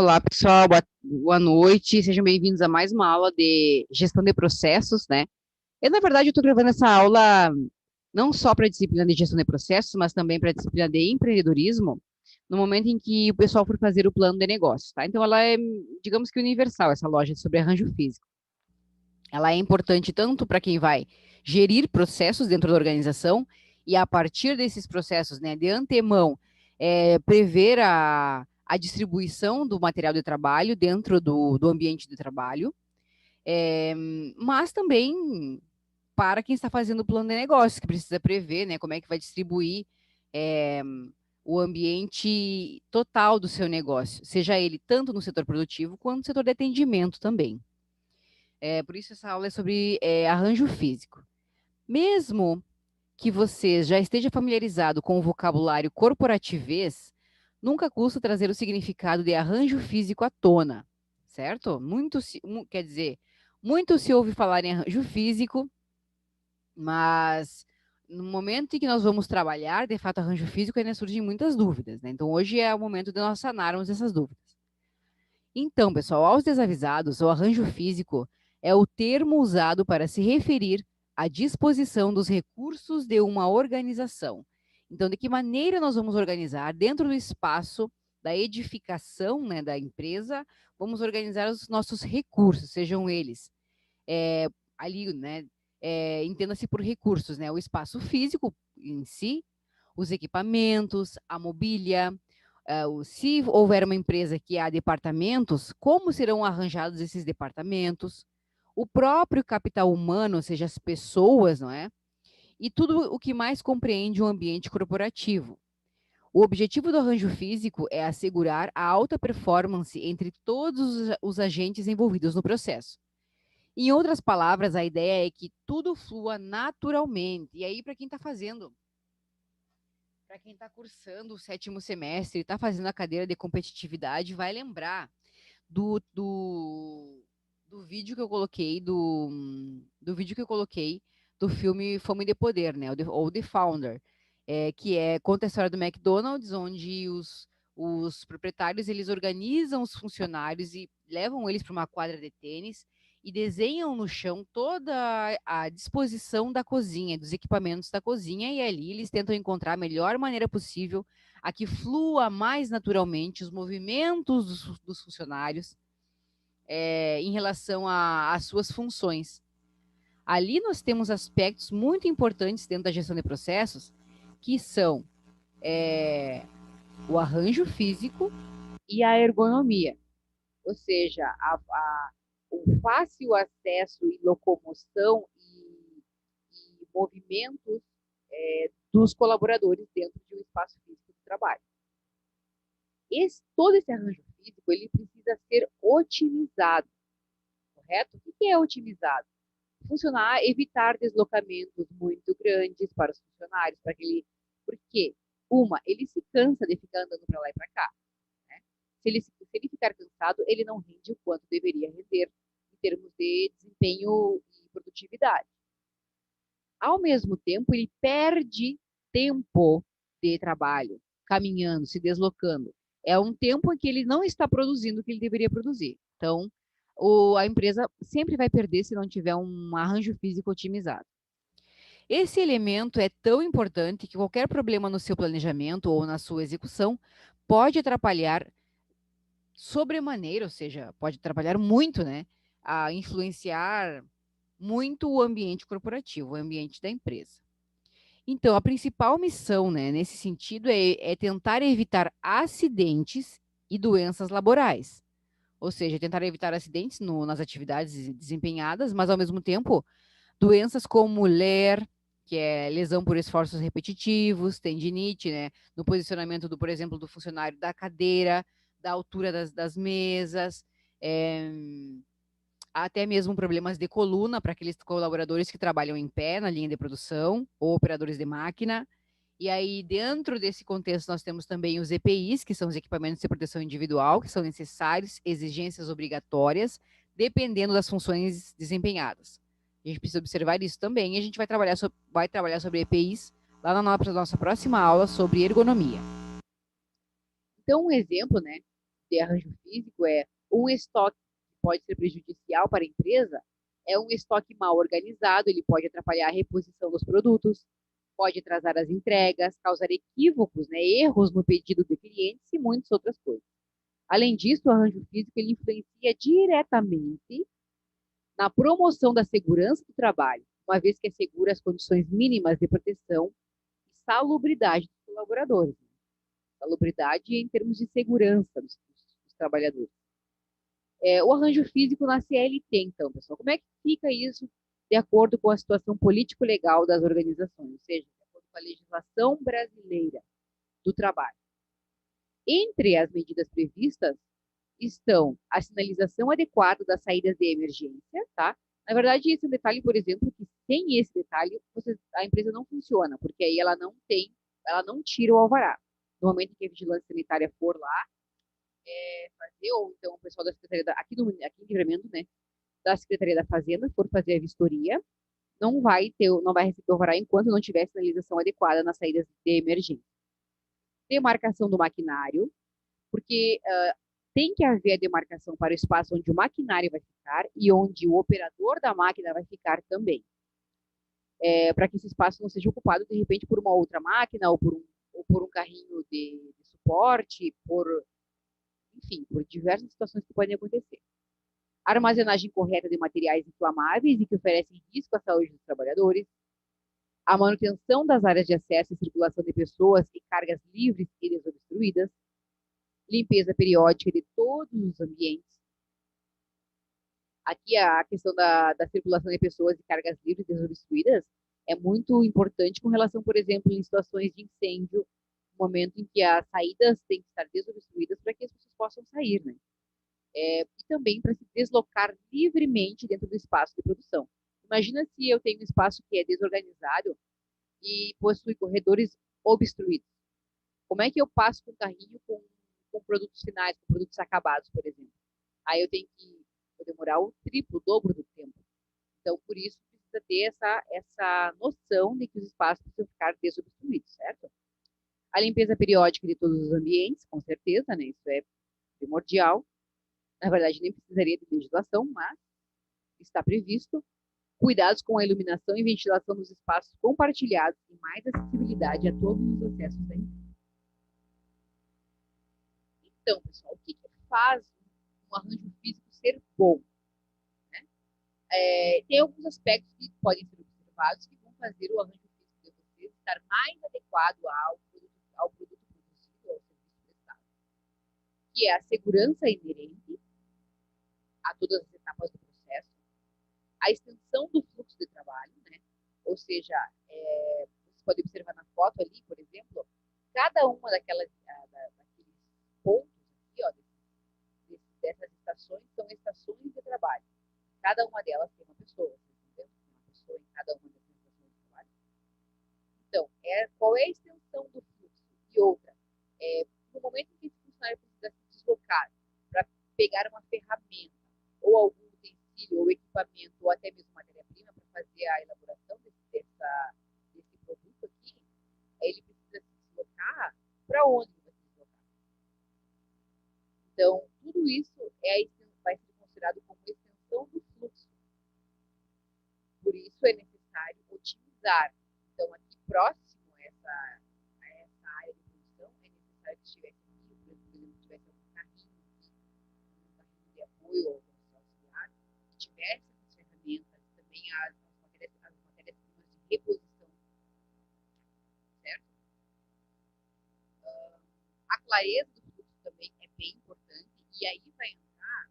Olá, pessoal, boa noite. Sejam bem-vindos a mais uma aula de gestão de processos, né? Na verdade, eu estou gravando essa aula não só para a disciplina de gestão de processos, mas também para a disciplina de empreendedorismo, no momento em que o pessoal for fazer o plano de negócio, tá? Então, ela é, digamos que universal, essa loja sobre arranjo físico. Ela é importante tanto para quem vai gerir processos dentro da organização e, a partir desses processos, né, de antemão, prever a distribuição do material de trabalho dentro do ambiente de trabalho, é, mas também para quem está fazendo o plano de negócio, que precisa prever, né, como é que vai distribuir é, o ambiente total do seu negócio, seja ele tanto no setor produtivo quanto no setor de atendimento também. Por isso essa aula é sobre arranjo físico. Mesmo que você já esteja familiarizado com o vocabulário corporativez, nunca custa trazer o significado de arranjo físico à tona, certo? Quer dizer, muito se ouve falar em arranjo físico, mas no momento em que nós vamos trabalhar, de fato, arranjo físico, ainda surgem muitas dúvidas, né? Então, hoje é o momento de nós sanarmos essas dúvidas. Então, pessoal, aos desavisados, o arranjo físico é o termo usado para se referir à disposição dos recursos de uma organização. Então, de que maneira nós vamos organizar dentro do espaço da edificação, né, da empresa, vamos organizar os nossos recursos, sejam eles ali, né, entenda-se por recursos, né, o espaço físico em si, os equipamentos, a mobília, se houver uma empresa que há departamentos, como serão arranjados esses departamentos, o próprio capital humano, ou seja, as pessoas, não é? E tudo o que mais compreende um ambiente corporativo. O objetivo do arranjo físico é assegurar a alta performance entre todos os agentes envolvidos no processo. Em outras palavras, a ideia é que tudo flua naturalmente. E aí, para quem está cursando o sétimo semestre, está fazendo a cadeira de competitividade, vai lembrar do vídeo que eu coloquei, do vídeo que eu coloquei do filme Fome de Poder, né? Ou The Founder, que conta a história do McDonald's, onde os proprietários eles organizam os funcionários e levam eles para uma quadra de tênis e desenham no chão toda a disposição da cozinha, dos equipamentos da cozinha, e ali eles tentam encontrar a melhor maneira possível a que flua mais naturalmente os movimentos dos funcionários em relação às suas funções. Ali nós temos aspectos muito importantes dentro da gestão de processos, que são o arranjo físico e a ergonomia, ou seja, o fácil acesso e locomoção e movimentos dos colaboradores dentro de um espaço físico de trabalho. Todo esse arranjo físico ele precisa ser otimizado, correto? O que é otimizado? Funcionar, evitar deslocamentos muito grandes para os funcionários, porque ele se cansa de ficar andando para lá e para cá. Né? Se ele ficar cansado, ele não rende o quanto deveria render em termos de desempenho e produtividade. Ao mesmo tempo, ele perde tempo de trabalho, caminhando, se deslocando. É um tempo em que ele não está produzindo o que ele deveria produzir. Então, a empresa sempre vai perder se não tiver um arranjo físico otimizado. Esse elemento é tão importante que qualquer problema no seu planejamento ou na sua execução pode atrapalhar sobremaneira, ou seja, pode atrapalhar muito, né, a influenciar muito o ambiente corporativo, o ambiente da empresa. Então, a principal missão, né, nesse sentido, é tentar evitar acidentes e doenças laborais. Ou seja, tentar evitar acidentes nas atividades desempenhadas, mas, ao mesmo tempo, doenças como LER, que é lesão por esforços repetitivos, tendinite, né, no posicionamento, por exemplo, do funcionário da cadeira, da altura das mesas, é, até mesmo problemas de coluna para aqueles colaboradores que trabalham em pé na linha de produção ou operadores de máquina. E aí, dentro desse contexto, nós temos também os EPIs, que são os equipamentos de proteção individual, que são necessários, exigências obrigatórias, dependendo das funções desempenhadas. A gente precisa observar isso também e a gente vai trabalhar sobre EPIs lá na nossa próxima aula sobre ergonomia. Então, um exemplo, né, de arranjo físico é um estoque que pode ser prejudicial para a empresa, é um estoque mal organizado, ele pode atrapalhar a reposição dos produtos, pode atrasar as entregas, causar equívocos, né, erros no pedido do cliente e muitas outras coisas. Além disso, o arranjo físico ele influencia diretamente na promoção da segurança do trabalho, uma vez que assegura as condições mínimas de proteção e salubridade dos colaboradores. Salubridade em termos de segurança dos trabalhadores. O arranjo físico na CLT, então, pessoal, como é que fica isso de acordo com a situação político-legal das organizações, ou seja, de acordo com a legislação brasileira do trabalho? Entre as medidas previstas estão a sinalização adequada das saídas de emergência, tá? Na verdade, esse é um detalhe, por exemplo, que sem esse detalhe, a empresa não funciona, porque aí ela não tira o alvará. No momento em que a vigilância sanitária for lá fazer, ou então o pessoal da Secretaria, aqui em Livramento, né, da Secretaria da Fazenda, for fazer a vistoria, não vai receber o alvará enquanto não tiver sinalização adequada nas saídas de emergência. Demarcação do maquinário, porque tem que haver a demarcação para o espaço onde o maquinário vai ficar e onde o operador da máquina vai ficar também. Para que esse espaço não seja ocupado, de repente, por uma outra máquina ou por um carrinho de suporte, enfim, por diversas situações que podem acontecer. Armazenagem correta de materiais inflamáveis e que oferecem risco à saúde dos trabalhadores. A manutenção das áreas de acesso e circulação de pessoas e cargas livres e desobstruídas. Limpeza periódica de todos os ambientes. Aqui a questão da circulação de pessoas e cargas livres e desobstruídas é muito importante com relação, por exemplo, em situações de incêndio, no momento em que as saídas têm que estar desobstruídas para que as pessoas possam sair, né? E também para se deslocar livremente dentro do espaço de produção. Imagina se eu tenho um espaço que é desorganizado e possui corredores obstruídos. Como é que eu passo com o carrinho com produtos finais, com produtos acabados, por exemplo? Aí eu tenho que demorar o triplo, o dobro do tempo. Então, por isso, precisa ter essa noção de que os espaços precisam ficar desobstruídos, certo? A limpeza periódica de todos os ambientes, com certeza, né? Isso é primordial. Na verdade, nem precisaria de legislação, mas está previsto. Cuidados com a iluminação e ventilação dos espaços compartilhados e mais acessibilidade a todos os acessos da empresa. Então, pessoal, o que faz um arranjo físico ser bom? Né? Tem alguns aspectos que podem ser observados que vão fazer o arranjo físico de vocês estar mais adequado ao produto produzido, ao serviço prestado, que é a segurança inerente a todas as etapas do processo, a extensão do fluxo de trabalho, né? Ou seja, você pode observar na foto ali, por exemplo, cada uma daqueles pontos aqui, ó, dessas estações, são estações de trabalho. Cada uma delas tem uma pessoa, tem uma pessoa em cada uma dessas estações de trabalho. Então, qual é a extensão do fluxo? E outra, no momento em que esse funcionário precisa se deslocar para pegar uma ferramenta ou algum utensílio ou equipamento ou até mesmo matéria-prima para fazer a elaboração desse produto aqui, ele precisa se deslocar para onde ele vai se deslocar. Então, tudo isso vai ser considerado como extensão do fluxo. Por isso é necessário otimizar. Então, aqui próximo a essa área de produção, é necessário que estivesse aqui, por exemplo, tivesse algum carrinho aqui, um carrinho de apoio ou auxiliar, que tivesse essas ferramentas, também as matérias-primas de reposição, certo? A clareza do fluxo também é bem importante, e aí vai entrar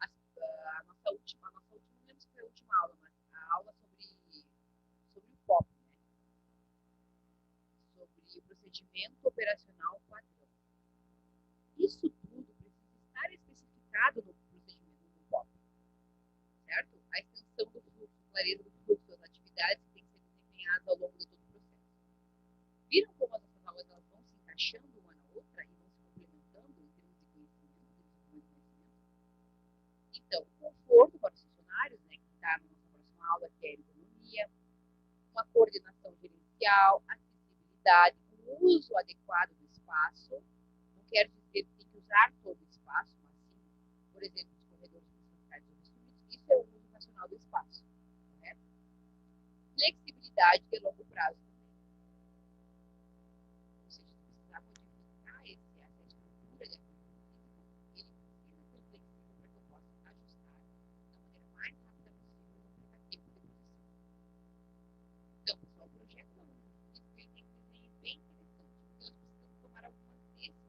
a nossa última, não lembro se foi a última aula, mas a aula sobre o FOP, né? Sobre o procedimento operacional padrão. Isso tudo precisa estar especificado no procedimento do FOP, certo? A extensão do fluxo, a clareza do fluxo, as atividades que têm que ser desempenhadas ao longo de todo o processo. Viram como as nossas aulas elas vão se encaixando uma na outra e vão se complementando em termos de conhecimento, Então, conforto para os funcionários, né, que está na nossa próxima aula, que é a ergonomia, uma coordenação gerencial, acessibilidade, o uso adequado do espaço. Não quer dizer que tem que usar todo o espaço, rentabilidade de longo prazo. Ou seja, se precisar modificar essa estrutura de ativo físico, ele precisa ser flexível para que eu possa ajustar da maneira mais rápida possível no aplicativo de produção. Então, pessoal, o projeto da longo físico ele tem um desenho bem interessante, porque nós precisamos tomar algumas decisões,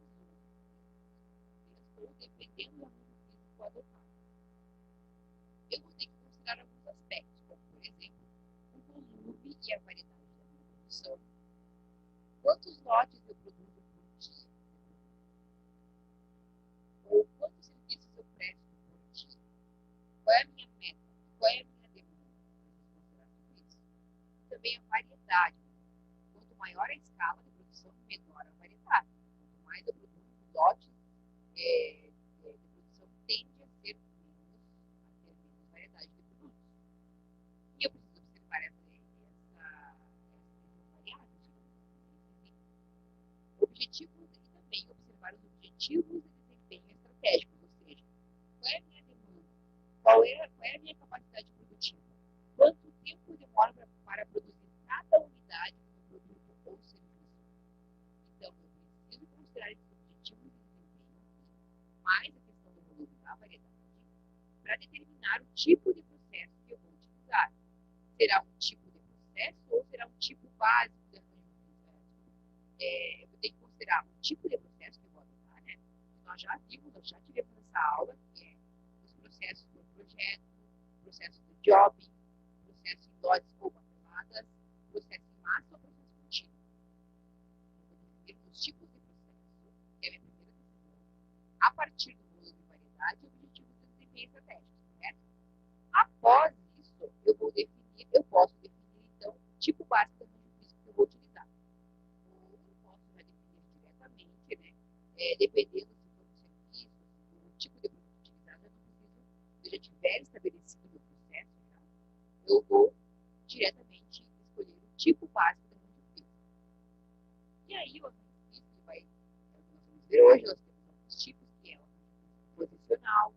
ou dependendo do longo físico adotado. Eu vou ter que considerar alguns aspectos, como, por exemplo, o volume e a variedade da minha produção, quantos lotes eu produzo por dia, ou quantos serviços eu presto por dia, qual é a minha meta, qual é a minha demanda, considerar tudo isso. E também a variedade. Quanto maior a escala de produção, menor a variedade. Quanto mais eu produzo, lotes de produção tende a ter menos variedade de produtos. E eu preciso observar essas variáveis, objetivos e também observar os objetivos de desempenho estratégico, ou seja, qual é a minha demanda, qual é a minha capacidade produtiva, quanto tempo demora para produzir cada unidade do produto ou serviço. Então, eu preciso considerar esses objetivos de desempenho, mais a questão do volume da variedade, para determinar o tipo de processo que eu vou utilizar. Será um tipo de processo ou será um tipo básico de arranjo físico? Eu vou ter que considerar o tipo de processo que eu vou adotar, né? Nós já tivemos essa aula, que é os processos do projeto, processo do job, processo em lotes ou papeladas, processo em massa ou processo contínuo. Eu vou definir os tipos de processo, que é a minha primeira decisão, a partir do volume de variedade e objetivos de desempenho estratégico, certo? Após isso, eu posso definir, então, o tipo básico de arranjo físico que eu vou utilizar. Ou eu posso já definir diretamente, né? Dependendo se for um serviço, se for o tipo de produto utilizado, eu não preciso, se eu já tiver estabelecido o meu processo, eu vou diretamente escolher o tipo básico de arranjo físico. E aí, o arranjo físico vai, nós vamos ver hoje, nós temos alguns tipos, que é o arranjo físico posicional,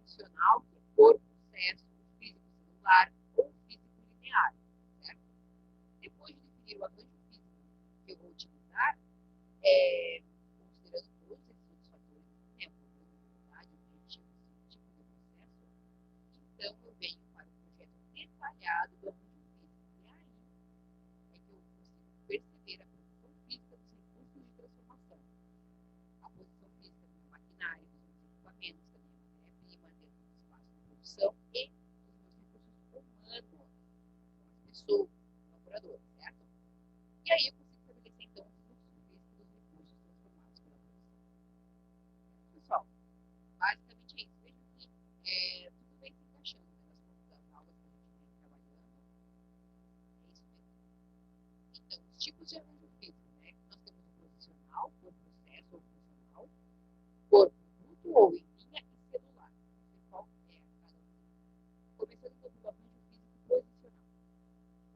funcional, que é corpo, processo, físico celular ou físico linear, certo? Depois de definir o arranjo físico que eu vou utilizar, considerando todos esses outros fatores, né, probabilidade, objetivos e tipo de processo, então eu venho para o projeto detalhado do arranjo físico. E aí é que eu consigo perceber a posição física dos recursos de transformação, a posição física do meu maquinário, dos meus equipamentos, da minha matéria-prima, dentro do espaço de produção e dos meus recursos humanos, as pessoas, os colaboradores, certo? E aí eu consigo estabelecer, então, o fluxo físico dos recursos transformados pela produção. Pessoal, basicamente é isso. Vejo que tudo vem se encaixando, né, nas aulas que a gente vem trabalhando. É isso mesmo. Então, os tipos de arranjo físico, né? Nós temos o posicional, por processo ou funcional, corpo bruto ou em linha e celular. Qual é cada um? Começando pelo arranjo físico posicional.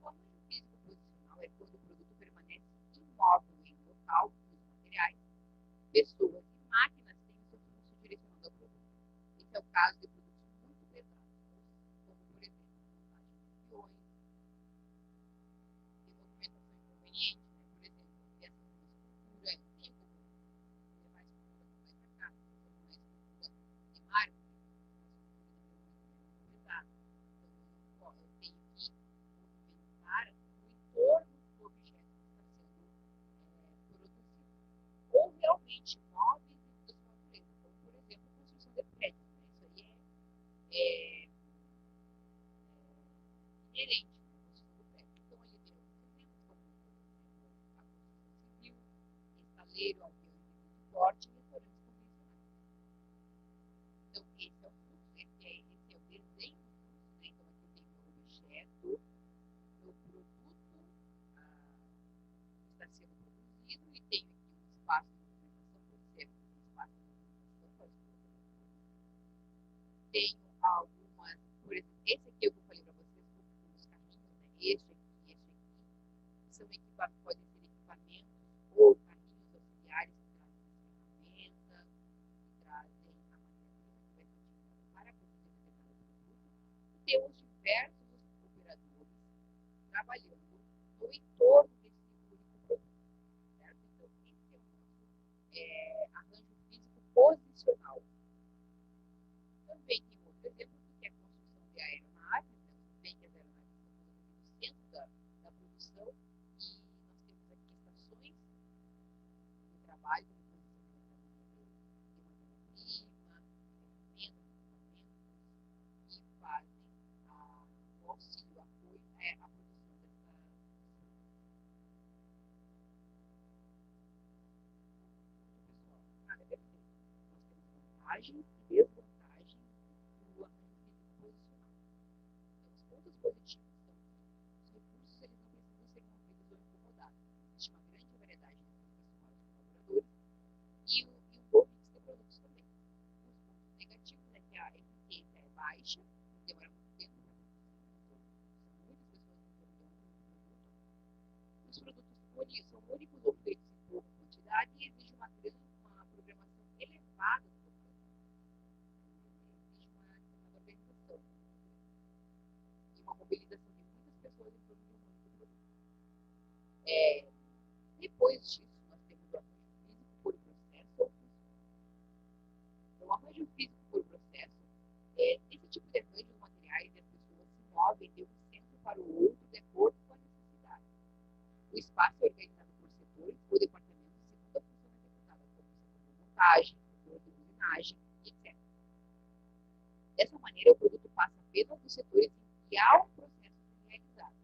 O arranjo físico posicional é quando o produto permanece imóvel em um local, os materiais, pessoas e máquinas têm o seu fluxo direcionado ao produto. Esse é o caso de produtos muito pesados, como, por exemplo, montagem de aviões, de movimentação inconveniente, né? Por exemplo, peças de uma escultura, eu tenho como levar a escultura para cá, uma escultura de mármore, uma escultura de muito pesado. Então, eu tenho que movimentar no entorno do objeto que está sendo produzido. Ou realmente móveis de sua natureza, como, por exemplo, a construção de prédios. Né? Isso aí é inerente à construção do prédio. Então, ali tem alguns exemplos, como, por exemplo, a construção civil, estaleiro, avião de porte e restaurantes convencionais. Então, esse é o fluxo, esse é o desenho do fluxo. Né? Então, aqui eu tenho meu objeto, meu produto está sendo produzido e tenho aqui um espaço de movimentação, por exemplo, um espaço de movimentação, tenho algumas, por exemplo, esse aqui eu falei para vocês, os carrinhos, né? Este aqui, que são equipamentos, podem ser equipamentos ou carrinhos auxiliares que trazem as ferramentas, que trazem a matéria-prima que vai ser utilizada para produzir determinado produto, e temos diversos operadores trabalhando posicional. Também tem outro exemplo, que é a construção de aeronaves, também que as aeronaves estão no centro da produção, e nós temos aqui estações de trabalho, de matéria-prima, ferramentas, equipamentos, que fazem o auxílio, o apoio à produção dessa. Pessoal, perfeito. Nós temos vantagens e desvantagens do arranjo físico posicional. Então, os pontos positivos são que os recursos eles não precisam ser movidos ou incomodados. Existe uma grande variedade de profissionais colaboradores e um bom mix de produtos também. Os pontos negativos é que a eficiência é baixa, demora muito tempo para produzir, então são muitas pessoas que produzem um produto. Os produtos são únicos ou feitos em pouca quantidade e exige uma programação elevada do produto. Exige uma organização e uma mobilização de muitas pessoas em torno de um único produto. Depois disso, nós temos o arranjo físico por processo ou função. Então, o arranjo físico por processo esse tipo de arranjo de materiais e as pessoas se movem de um centro para o outro de acordo com a necessidade. O espaço é organizado por setores ou departamentos segundo a função executada, como o setor de montagem, setor de usinagem, etc. Dessa maneira, o produto passa apenas dos setores em que há um processo realizado.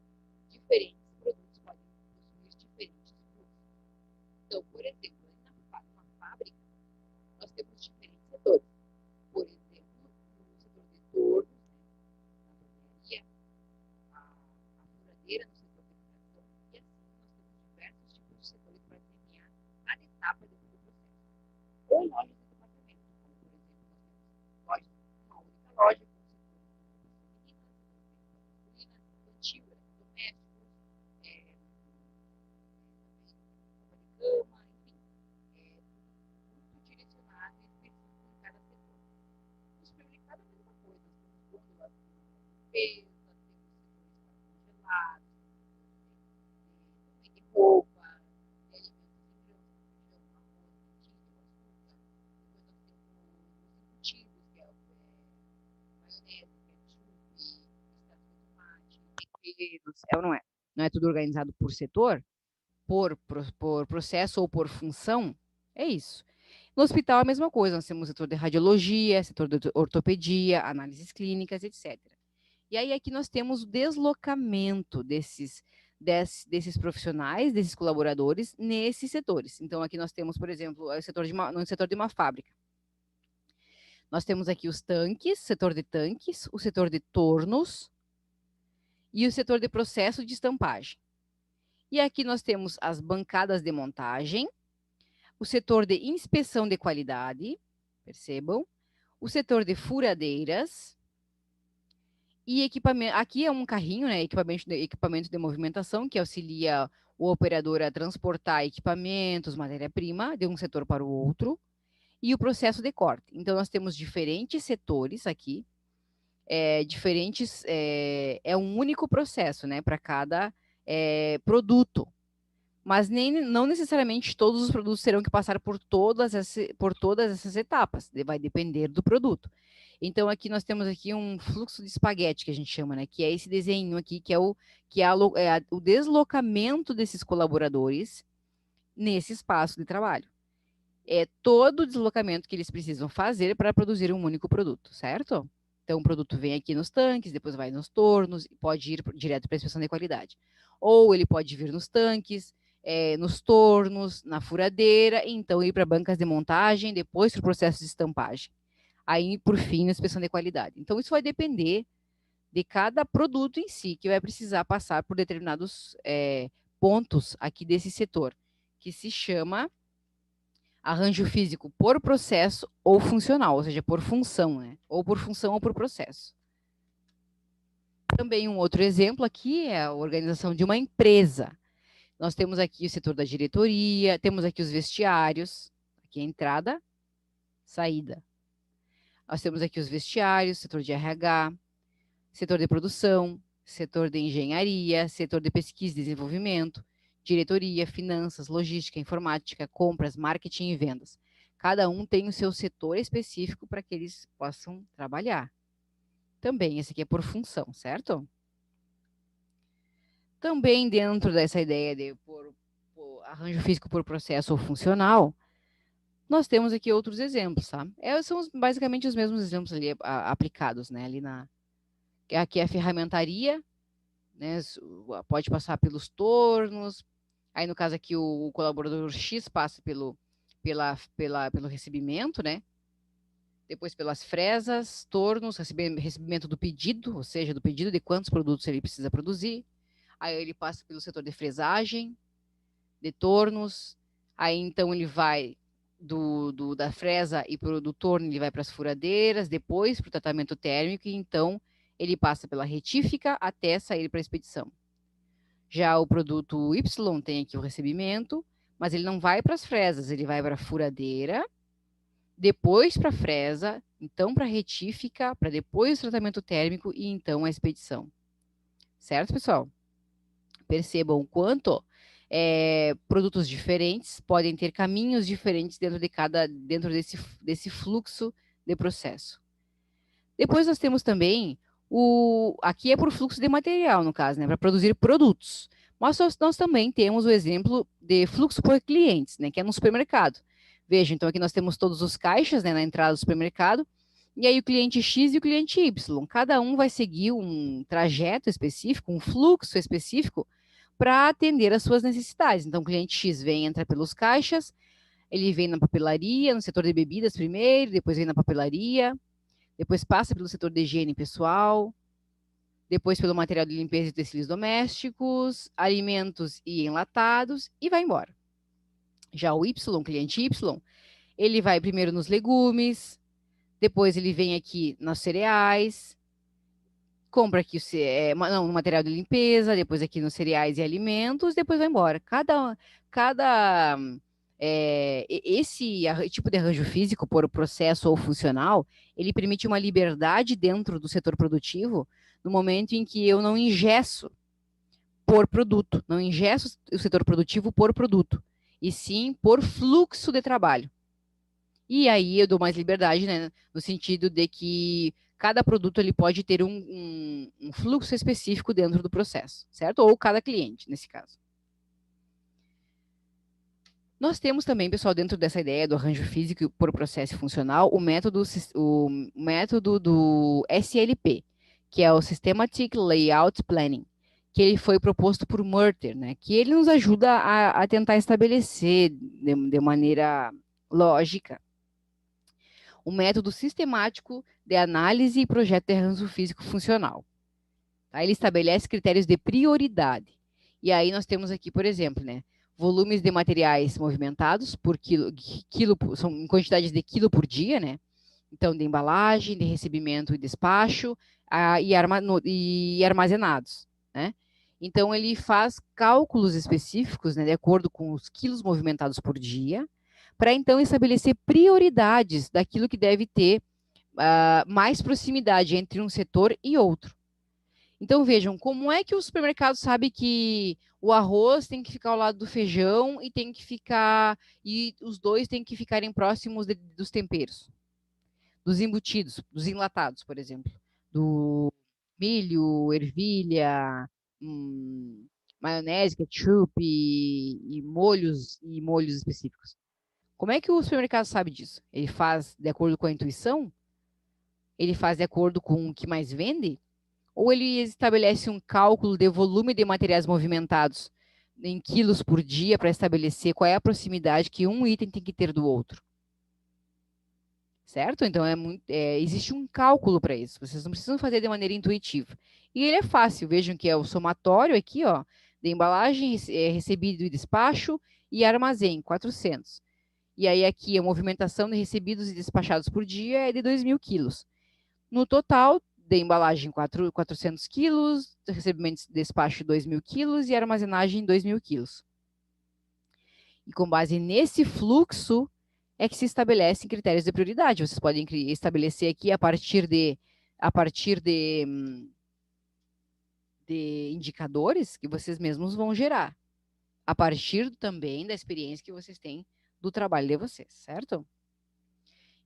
Diferentes produtos podem possuir diferentes fluxos. Então, por exemplo, numa fábrica, nós temos diferentes setores. Por exemplo, no setor de tornos, na tornearia, a furadeira no setor de furação, e assim nós temos diversos tipos de setores para desenhar cada etapa dentro do processo. Ou lojas de departamento, como por exemplo, nós temos uma única loja com setores de roupas femininas, infantil, eletrodomésticos, também roupa de cama, enfim, muito direcionado e específico em cada setor. No supermercado é a mesma coisa, nós temos gôndolas com limpeza, temos setores para congelados, também de roupa, de alimentos em grãos, feijão, arroz, lentilha, açúcar. Depois nós temos os embutidos, que é maionese, ketchup, extrato de tomate, temperos, É ou não é? Não é tudo organizado por setor, por processo ou por função? É isso. No hospital, a mesma coisa. Nós temos o setor de radiologia, setor de ortopedia, análises clínicas, etc. E aí aqui nós temos o deslocamento desses profissionais, desses colaboradores, nesses setores. Então, aqui nós temos, por exemplo, no setor de uma fábrica. Nós temos aqui os tanques, setor de tanques, o setor de tornos e o setor de processo de estampagem. E aqui nós temos as bancadas de montagem, o setor de inspeção de qualidade, percebam, o setor de furadeiras e equipamento. Aqui é um carrinho, né? Equipamento de movimentação que auxilia o operador a transportar equipamentos, matéria-prima, de um setor para o outro, e o processo de corte. Então, nós temos diferentes setores aqui, é um único processo, né, para cada produto. Mas não necessariamente todos os produtos terão que passar por todas essas etapas, vai depender do produto. Então, aqui nós temos aqui um fluxo de espaguete, que a gente chama, né, que é esse desenho aqui, que é o deslocamento desses colaboradores nesse espaço de trabalho. É todo o deslocamento que eles precisam fazer para produzir um único produto, certo? Então, o produto vem aqui nos tanques, depois vai nos tornos, e pode ir direto para a inspeção de qualidade. Ou ele pode vir nos tanques, nos tornos, na furadeira, e então ir para bancas de montagem, depois para o processo de estampagem. Aí, por fim, na inspeção de qualidade. Então, isso vai depender de cada produto em si, que vai precisar passar por determinados pontos aqui desse setor, que se chama arranjo físico por processo ou funcional, ou seja, por função, né? Ou por função ou por processo. Também um outro exemplo aqui é a organização de uma empresa. Nós temos aqui o setor da diretoria, temos aqui os vestiários, aqui a entrada, saída. Nós temos aqui os vestiários, setor de RH, setor de produção, setor de engenharia, setor de pesquisa e desenvolvimento, diretoria, finanças, logística, informática, compras, marketing e vendas. Cada um tem o seu setor específico para que eles possam trabalhar. Também, esse aqui é por função, certo? Também dentro dessa ideia de por arranjo físico por processo ou funcional, nós temos aqui outros exemplos, tá? São basicamente os mesmos exemplos ali aplicados, né? Ali aqui é a ferramentaria, né? Pode passar pelos tornos. Aí, no caso aqui, o colaborador X passa pelo recebimento, né? Depois pelas fresas, tornos, recebimento do pedido, ou seja, do pedido de quantos produtos ele precisa produzir. Aí ele passa pelo setor de fresagem, de tornos. Aí então ele vai da fresa e do torno, ele vai para as furadeiras, depois para o tratamento térmico, e então ele passa pela retífica até sair para a expedição. Já o produto Y tem aqui o recebimento, mas ele não vai para as fresas, ele vai para a furadeira, depois para a fresa, então para a retífica, para depois o tratamento térmico e então a expedição. Certo, pessoal? Percebam o quanto produtos diferentes podem ter caminhos diferentes dentro desse fluxo de processo. Depois nós temos também aqui é por fluxo de material, no caso, né, para produzir produtos. Mas nós também temos o exemplo de fluxo por clientes, né, que é no supermercado. Veja, então aqui nós temos todos os caixas, né, na entrada do supermercado, e aí o cliente X e o cliente Y. Cada um vai seguir um trajeto específico, um fluxo específico, para atender às suas necessidades. Então, o cliente X entra pelos caixas, ele vem na papelaria, no setor de bebidas primeiro, depois vem na papelaria, depois passa pelo setor de higiene pessoal, depois pelo material de limpeza e utensílios domésticos, alimentos e enlatados, e vai embora. Já o Y, cliente Y, ele vai primeiro nos legumes, depois ele vem aqui nos cereais, compra aqui no material de limpeza, depois aqui nos cereais e alimentos, depois vai embora. Esse tipo de arranjo físico, por processo ou funcional, ele permite uma liberdade dentro do setor produtivo no momento em que eu não ingesso por produto, não ingesso o setor produtivo por produto, e sim por fluxo de trabalho. E aí eu dou mais liberdade, né, no sentido de que cada produto ele pode ter um fluxo específico dentro do processo, certo? Ou cada cliente, nesse caso. Nós temos também, pessoal, dentro dessa ideia do arranjo físico por processo funcional, o método do SLP, que é o Systematic Layout Planning, que ele foi proposto por Murter, né? Que ele nos ajuda a tentar estabelecer de maneira lógica um método sistemático de análise e projeto de arranjo físico funcional. Tá? Ele estabelece critérios de prioridade. E aí nós temos aqui, por exemplo, né, volumes de materiais movimentados por são em quantidades de quilo por dia, né? Então, de embalagem, de recebimento e despacho e armazenados, né? Então, ele faz cálculos específicos, né, de acordo com os quilos movimentados por dia, para então estabelecer prioridades daquilo que deve ter mais proximidade entre um setor e outro. Então, vejam, como é que o supermercado sabe que o arroz tem que ficar ao lado do feijão e os dois têm que ficarem próximos dos temperos, dos embutidos, dos enlatados, por exemplo, do milho, ervilha, maionese, ketchup e molhos específicos. Como é que o supermercado sabe disso? Ele faz de acordo com a intuição? Ele faz de acordo com o que mais vende? Ou ele estabelece um cálculo de volume de materiais movimentados em quilos por dia para estabelecer qual é a proximidade que um item tem que ter do outro? Certo? Então, existe um cálculo para isso. Vocês não precisam fazer de maneira intuitiva. E ele é fácil. Vejam que é o somatório aqui, ó, de embalagem, recebido e despacho, e armazém, 400. E aí aqui a movimentação de recebidos e despachados por dia é de 2.000 quilos. No total, de embalagem 400 quilos, recebimentos de despacho 2.000 quilos e armazenagem 2.000 quilos. E com base nesse fluxo é que se estabelecem critérios de prioridade. Vocês podem estabelecer aqui a partir de indicadores que vocês mesmos vão gerar, a partir também da experiência que vocês têm do trabalho de vocês, certo?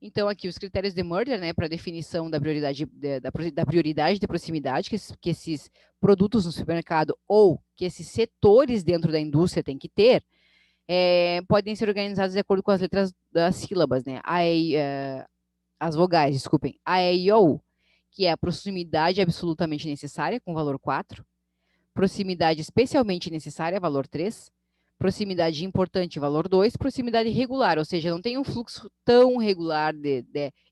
Então, aqui os critérios de merger, né, para definição da prioridade da prioridade de proximidade que esses produtos no supermercado ou que esses setores dentro da indústria têm que ter, podem ser organizados de acordo com as letras das sílabas, né? As vogais, desculpem. A, E, I, O, U, que é a proximidade absolutamente necessária, com valor 4. Proximidade especialmente necessária, valor 3. Proximidade importante, valor 2. Proximidade regular, ou seja, não tem um fluxo tão regular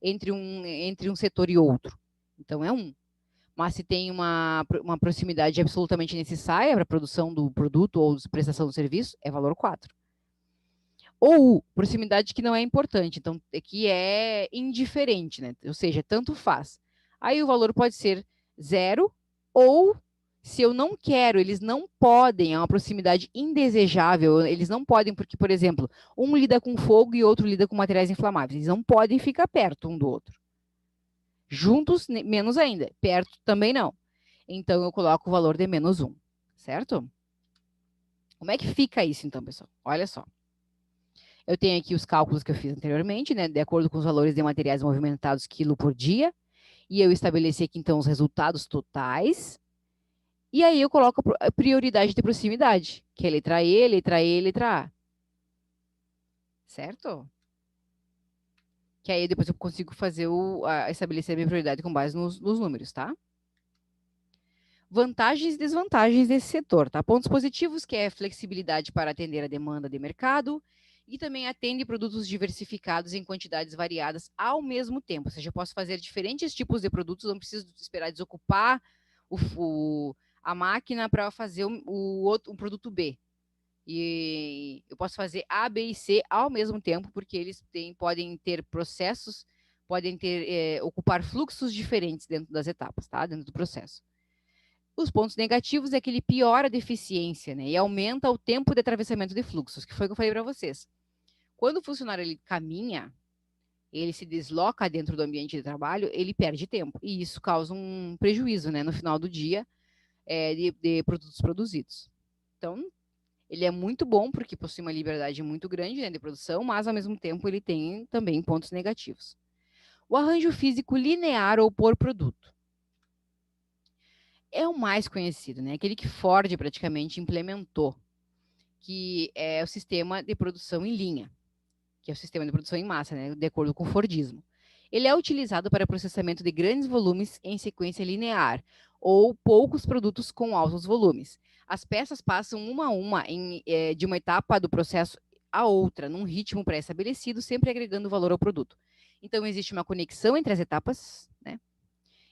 entre um setor e outro. Então, é 1. Mas se tem uma proximidade absolutamente necessária para a produção do produto ou prestação do serviço, é valor 4. Ou proximidade que não é importante, então que é indiferente, né? Ou seja, tanto faz. Aí o valor pode ser 0 ou se eu não quero, eles não podem, é uma proximidade indesejável, eles não podem, porque, por exemplo, um lida com fogo e outro lida com materiais inflamáveis, eles não podem ficar perto um do outro. Juntos, menos ainda, perto também não. Então, eu coloco o valor de -1, certo? Como é que fica isso, então, pessoal? Olha só. Eu tenho aqui os cálculos que eu fiz anteriormente, né, de acordo com os valores de materiais movimentados quilo por dia, e eu estabeleci aqui, então, os resultados totais, e aí eu coloco a prioridade de proximidade, que é letra E, letra E, letra A. Certo? Que aí depois eu consigo fazer estabelecer a minha prioridade com base nos números, tá? Vantagens e desvantagens desse setor, tá? Pontos positivos, que é flexibilidade para atender a demanda de mercado, e também atende produtos diversificados em quantidades variadas ao mesmo tempo. Ou seja, eu posso fazer diferentes tipos de produtos, não preciso esperar desocupar a máquina para fazer um produto B. E eu posso fazer A, B e C ao mesmo tempo, porque eles podem ter processos, podem ocupar fluxos diferentes dentro das etapas, tá? Dentro do processo. Os pontos negativos é que ele piora a deficiência, né? E aumenta o tempo de atravessamento de fluxos, que foi o que eu falei para vocês. Quando o funcionário ele caminha, ele se desloca dentro do ambiente de trabalho, ele perde tempo. E isso causa um prejuízo, né? No final do dia, de produtos produzidos. Então, ele é muito bom porque possui uma liberdade muito grande, né, de produção, mas ao mesmo tempo ele tem também pontos negativos. O arranjo físico linear ou por produto é o mais conhecido, né? Aquele que Ford praticamente implementou, que é o sistema de produção em linha, que é o sistema de produção em massa, né? De acordo com o Fordismo. Ele é utilizado para processamento de grandes volumes em sequência linear ou poucos produtos com altos volumes. As peças passam uma a uma de uma etapa do processo a outra, num ritmo pré-estabelecido, sempre agregando valor ao produto. Então, existe uma conexão entre as etapas, né?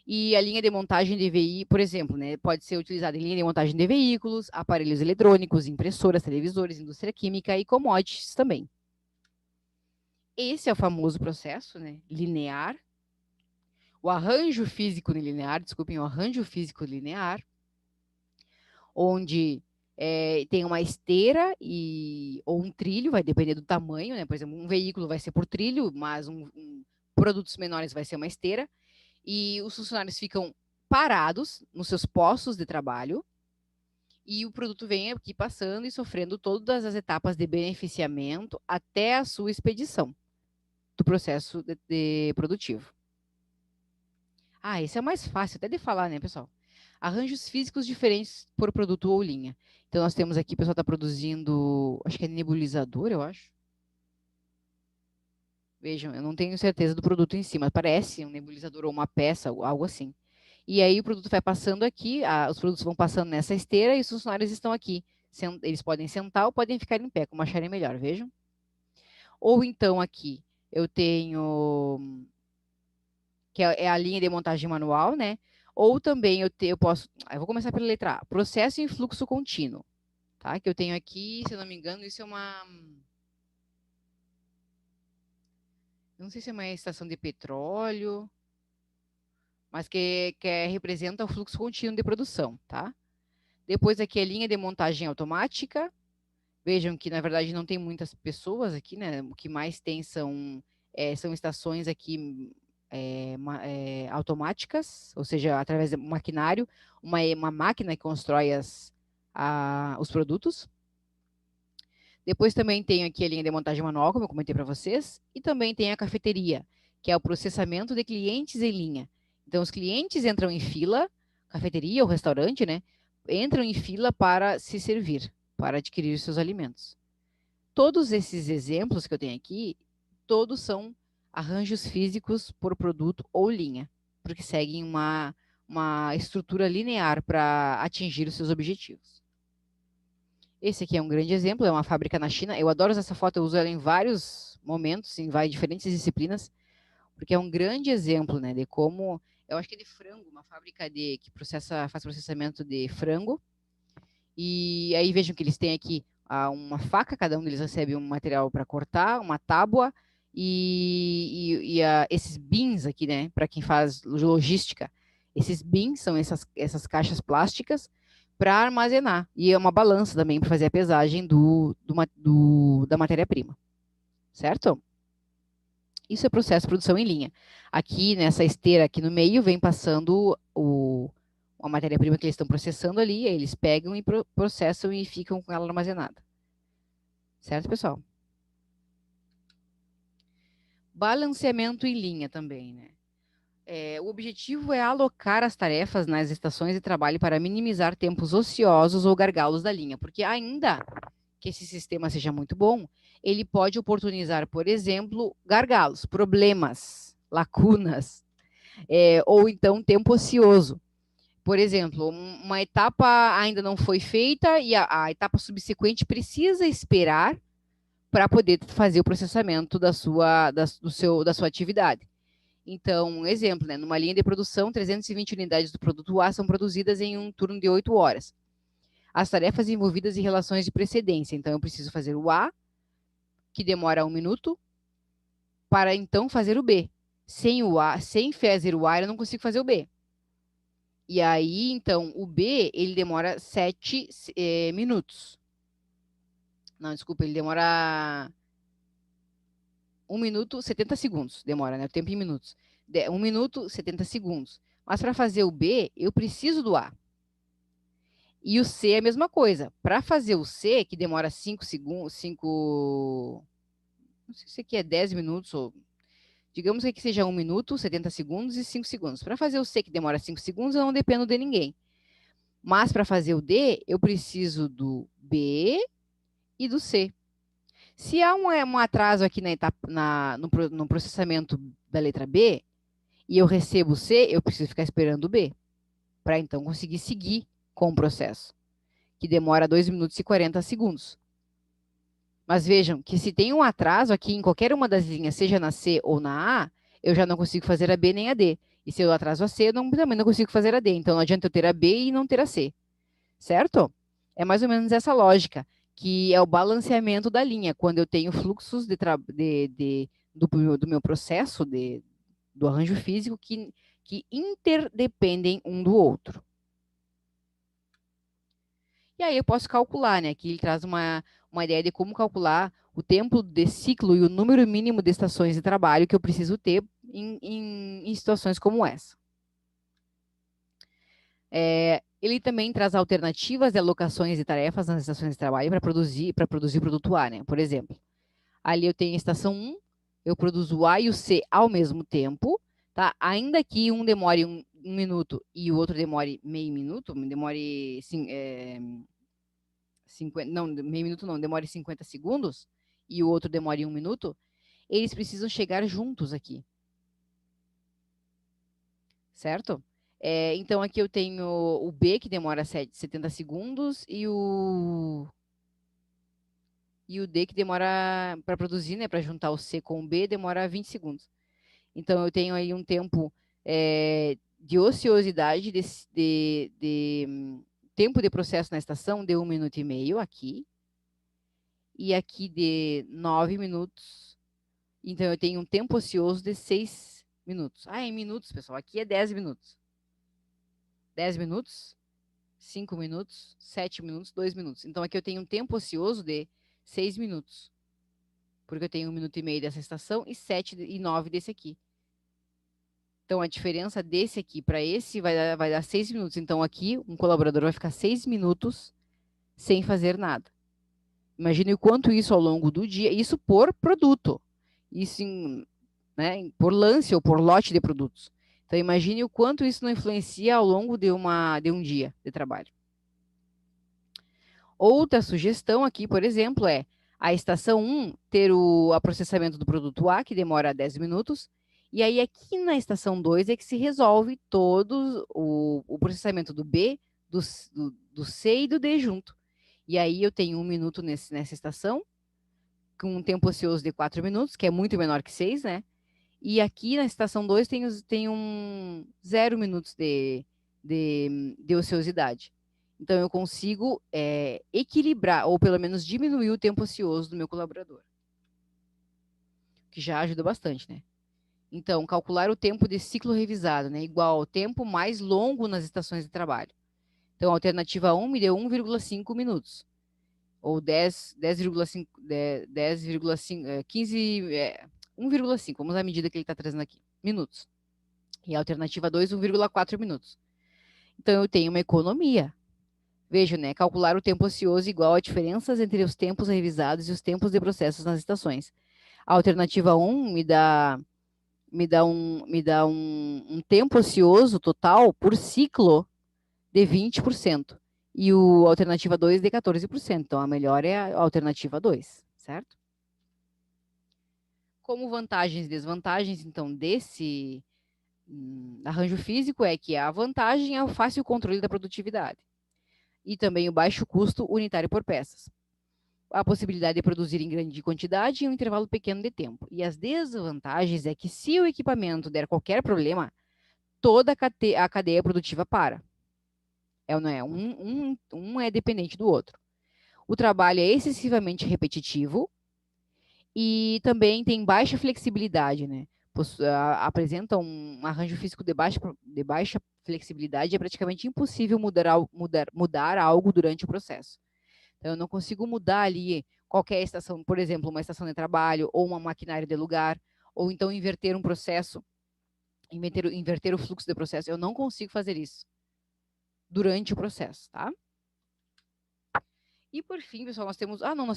E a linha de montagem de veículos, por exemplo, né, pode ser utilizada em linha de montagem de veículos, aparelhos eletrônicos, impressoras, televisores, indústria química e commodities também. Esse é o famoso processo, né, linear. O arranjo físico linear, desculpem, o arranjo físico linear, onde tem uma esteira ou um trilho, vai depender do tamanho, né? Por exemplo, um veículo vai ser por trilho, mas produtos menores vai ser uma esteira, e os funcionários ficam parados nos seus postos de trabalho, e o produto vem aqui passando e sofrendo todas as etapas de beneficiamento até a sua expedição do processo de produtivo. Esse é o mais fácil até de falar, né, pessoal? Arranjos físicos diferentes por produto ou linha. Então, nós temos aqui, o pessoal está produzindo, acho que é nebulizador, eu acho. Vejam, eu não tenho certeza do produto em si, mas parece um nebulizador ou uma peça, algo assim. E aí o produto vai passando aqui, os produtos vão passando nessa esteira e os funcionários estão aqui. Eles podem sentar ou podem ficar em pé, como acharem melhor, vejam. Ou então aqui, eu tenho, que é a linha de montagem manual, né? Ou também eu posso, eu vou começar pela letra A, processo em fluxo contínuo, tá? Que eu tenho aqui, se eu não me engano, isso é não sei se é uma estação de petróleo, mas que representa o fluxo contínuo de produção, tá? Depois aqui a linha de montagem automática. Vejam que, na verdade, não tem muitas pessoas aqui, né? O que mais tem são estações aqui automáticas, ou seja, através de maquinário, uma máquina que constrói os produtos. Depois também tem aqui a linha de montagem manual, como eu comentei para vocês, e também tem a cafeteria, que é o processamento de clientes em linha. Então, os clientes entram em fila, cafeteria ou restaurante, né? Entram em fila para se servir, para adquirir seus alimentos. Todos esses exemplos que eu tenho aqui, todos são arranjos físicos por produto ou linha, porque seguem uma estrutura linear para atingir os seus objetivos. Esse aqui é um grande exemplo, é uma fábrica na China. Eu adoro essa foto, eu uso ela em vários momentos, em diferentes disciplinas, porque é um grande exemplo, né, de como, eu acho que é de frango, uma fábrica que faz processamento de frango, e aí vejam que eles têm aqui uma faca, cada um deles recebe um material para cortar, uma tábua, esses bins aqui, né, para quem faz logística, esses bins são essas caixas plásticas para armazenar, e é uma balança também para fazer a pesagem da matéria-prima, certo? Isso é processo de produção em linha. Aqui, nessa esteira aqui no meio, vem passando a matéria-prima que eles estão processando ali, aí eles pegam e processam e ficam com ela armazenada. Certo, pessoal? Balanceamento em linha também, né? O objetivo é alocar as tarefas nas estações de trabalho para minimizar tempos ociosos ou gargalos da linha, porque ainda que esse sistema seja muito bom, ele pode oportunizar, por exemplo, gargalos, problemas, lacunas, ou então tempo ocioso. Por exemplo, uma etapa ainda não foi feita e a etapa subsequente precisa esperar para poder fazer o processamento da sua atividade. Então, um exemplo, né, numa linha de produção, 320 unidades do produto A são produzidas em um turno de 8 horas. As tarefas envolvidas em relações de precedência. Então, eu preciso fazer o A, que demora 1 minuto, para então fazer o B. Sem fazer o A, eu não consigo fazer o B. E aí, então, o B, ele demora 7 minutos. Não, desculpa, ele demora 1 minuto, 70 segundos. Demora, né? O tempo em minutos. 1 minuto, 70 segundos. Mas para fazer o B, eu preciso do A. E o C é a mesma coisa. Para fazer o C, que demora 5 segundos, não sei se aqui é 10 minutos, ou digamos que seja 1 minuto, 70 segundos e 5 segundos. Para fazer o C, que demora 5 segundos, eu não dependo de ninguém. Mas para fazer o D, eu preciso do B e do C. Se há um atraso aqui no processamento da letra B, e eu recebo o C, eu preciso ficar esperando o B, para então conseguir seguir com o processo, que demora 2 minutos e 40 segundos. Mas vejam que se tem um atraso aqui em qualquer uma das linhas, seja na C ou na A, eu já não consigo fazer a B nem a D. E se eu atraso a C, eu também não consigo fazer a D. Então, não adianta eu ter a B e não ter a C. Certo? É mais ou menos essa lógica, que é o balanceamento da linha, quando eu tenho fluxos do meu processo, do arranjo físico, que interdependem um do outro. E aí eu posso calcular, né? Aqui ele traz uma ideia de como calcular o tempo de ciclo e o número mínimo de estações de trabalho que eu preciso ter em situações como essa. Ele também traz alternativas de alocações de tarefas nas estações de trabalho para produzir o produto A, né? Por exemplo, ali eu tenho a estação 1, eu produzo o A e o C ao mesmo tempo, tá? Ainda que um demore um minuto e o outro demore meio minuto, demore 50, não, meio minuto não, demore 50 segundos, e o outro demore 1 minuto, eles precisam chegar juntos aqui. Certo? Então, aqui eu tenho o B, que demora 70 segundos, e o D, que demora para produzir, né, para juntar o C com o B, demora 20 segundos. Então, eu tenho aí um tempo de ociosidade, tempo de processo na estação de 1 minuto e meio aqui, e aqui de 9 minutos. Então, eu tenho um tempo ocioso de 6 minutos. Em minutos, pessoal, aqui é 10 minutos. 10 minutos, 5 minutos, 7 minutos, 2 minutos. Então, aqui eu tenho um tempo ocioso de 6 minutos. Porque eu tenho 1 minuto e meio dessa estação e 7 e 9 desse aqui. Então, a diferença desse aqui para esse vai dar 6 minutos. Então, aqui, um colaborador vai ficar 6 minutos sem fazer nada. Imagine o quanto isso ao longo do dia, isso por produto. Isso né, por lance ou por lote de produtos. Então, imagine o quanto isso não influencia ao longo de um dia de trabalho. Outra sugestão aqui, por exemplo, é a estação 1 ter o processamento do produto A, que demora 10 minutos, e aí aqui na estação 2 é que se resolve todo o processamento do B, do C e do D junto. E aí eu tenho 1 minuto nessa estação, com um tempo ocioso de 4 minutos, que é muito menor que 6, né? E aqui na estação 2 tem 0 minutos de ociosidade. Então, eu consigo equilibrar, ou pelo menos diminuir o tempo ocioso do meu colaborador. Que já ajuda bastante, né? Então, calcular o tempo de ciclo revisado, né? Igual ao tempo mais longo nas estações de trabalho. Então, a alternativa 1 me deu 1,5 minutos. Ou 10,5, 15, 1,5, vamos à medida que ele está trazendo aqui, minutos. E a alternativa 2, 1,4 minutos. Então, eu tenho uma economia. Veja, né? Calcular o tempo ocioso igual a diferenças entre os tempos revisados e os tempos de processos nas estações. A alternativa 1 me dá um tempo ocioso total por ciclo de 20%. E a alternativa 2 de 14%. Então, a melhor é a alternativa 2, certo? Como vantagens e desvantagens, então, desse arranjo físico é que a vantagem é o fácil controle da produtividade e também o baixo custo unitário por peças. A possibilidade de produzir em grande quantidade em um intervalo pequeno de tempo. E as desvantagens é que se o equipamento der qualquer problema, toda a cadeia produtiva para. É ou não é? Um é dependente do outro. O trabalho é excessivamente repetitivo e também tem baixa flexibilidade, né? Apresenta um arranjo físico de baixa flexibilidade, é praticamente impossível mudar algo durante o processo. Então, eu não consigo mudar ali qualquer estação, por exemplo, uma estação de trabalho ou uma maquinária de lugar, ou então inverter um processo, inverter o fluxo de processo. Eu não consigo fazer isso durante o processo, tá? E por fim, pessoal, nós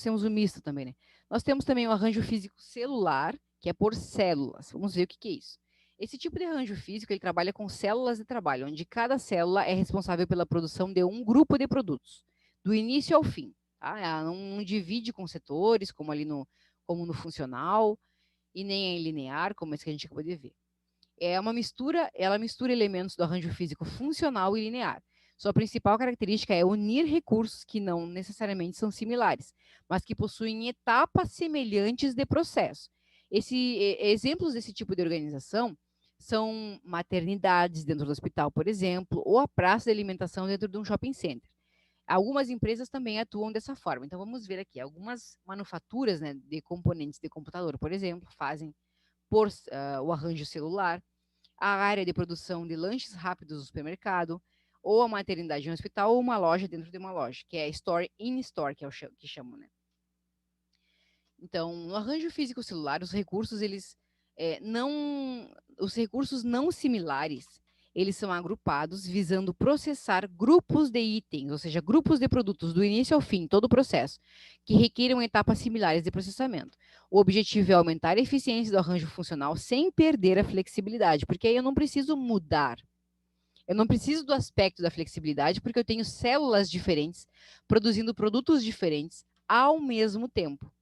temos o misto também, né? Nós temos também o arranjo físico celular, que é por células. Vamos ver o que é isso. Esse tipo de arranjo físico, ele trabalha com células de trabalho, onde cada célula é responsável pela produção de um grupo de produtos, do início ao fim. Tá? Ela não divide com setores, como no funcional, e nem em linear, como esse que a gente acabou de ver. Ela mistura elementos do arranjo físico funcional e linear. Sua principal característica é unir recursos que não necessariamente são similares, mas que possuem etapas semelhantes de processo. Exemplos desse tipo de organização são maternidades dentro do hospital, por exemplo, ou a praça de alimentação dentro de um shopping center. Algumas empresas também atuam dessa forma. Então, vamos ver aqui. Algumas manufaturas, né, de componentes de computador, por exemplo, fazem o arranjo celular, a área de produção de lanches rápidos do supermercado, ou a maternidade de um hospital, ou uma loja dentro de uma loja, que é store in store, que é o que chamam, né? Então, no arranjo físico celular, os recursos não similares, eles são agrupados visando processar grupos de itens, ou seja, grupos de produtos do início ao fim, todo o processo, que requeram etapas similares de processamento. O objetivo é aumentar a eficiência do arranjo funcional sem perder a flexibilidade, porque aí eu não preciso mudar. Eu não preciso do aspecto da flexibilidade, porque eu tenho células diferentes produzindo produtos diferentes ao mesmo tempo.